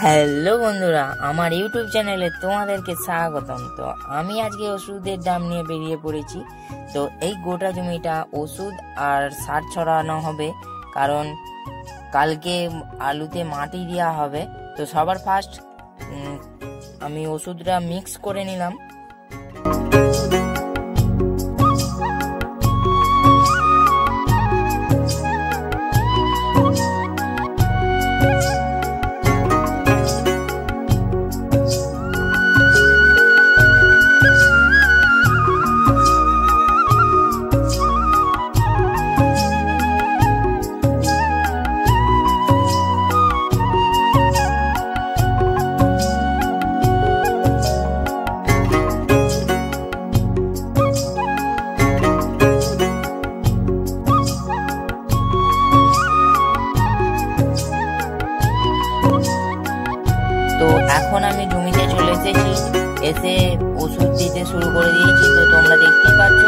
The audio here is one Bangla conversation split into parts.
হ্যালো বন্ধুরা, আমার ইউটিউব চ্যানেলে তোমাদেরকে স্বাগতম। তো আমি আজকে ওষুধের দাম নিয়ে বেরিয়ে পড়েছি। তো এই গোটা জমিটা ওষুধ আর সার ছড়ানো হবে, কারণ কালকে আলুতে মাটি দেওয়া হবে। তো সবার ফার্স্ট আমি ওষুধটা মিক্স করে নিলাম। তো এখন আমি জমিতে চলে এসেছি, এসে ওষুধ দিতে শুরু করে দিয়েছি। তো তোমরা দেখতেই পাচ্ছ।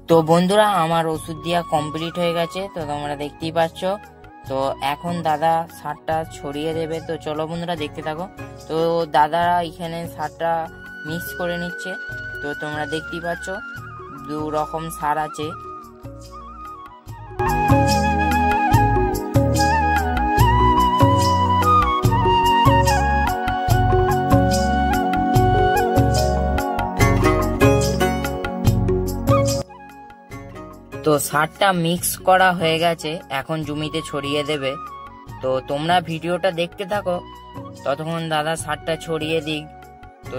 তো বন্ধুরা, আমার ওষুধ দেওয়া কমপ্লিট হয়ে গেছে। তো তোমরা দেখতেই পাচ্ছ। তো এখন দাদা সারটা ছড়িয়ে দেবে। তো চলো বন্ধুরা, দেখতে থাকো। তো দাদা এখানে সারটা মিক্স করে নিচ্ছে। তো তোমরা দেখতেই পাচ্ছ, দু রকম সার আছে। তো সারটা মিক্স করা হয়ে গেছে, এখন জমিতে ছড়িয়ে দেবে। তো তোমরা ভিডিওটা দেখতে থাকো, ততক্ষণ দাদা সারটা ছড়িয়ে দিক। তো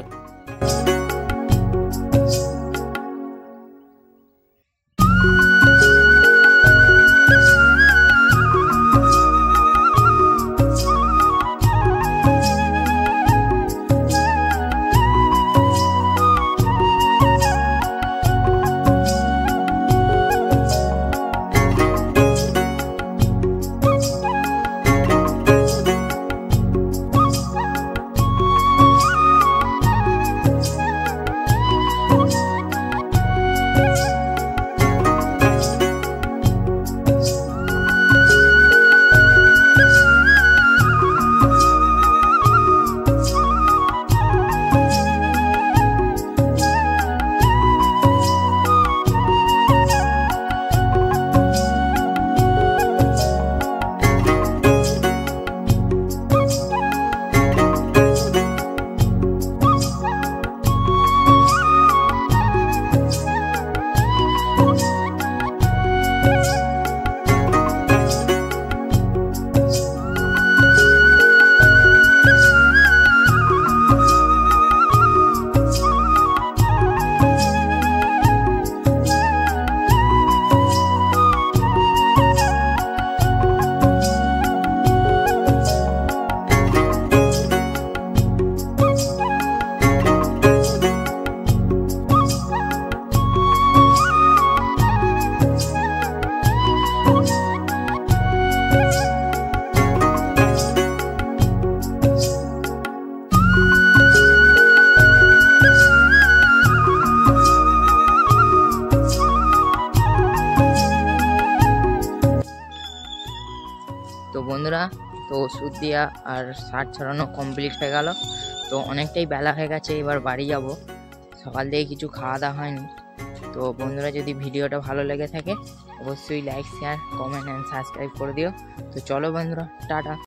বন্ধুরা, তো ওষুধ দেওয়া আর সার ছড়ানো কমপ্লিট হয়ে গেল। তো অনেকটাই বেলা হয়ে গেছে, এবার বাড়ি যাব। সকাল থেকে কিছু খাওয়া দাওয়া হয়নি। তো বন্ধুরা, যদি ভিডিওটা ভালো লেগে থাকে অবশ্যই like, share, comment and subscribe করে দিও। তো চলো বন্ধুরা, টাটা।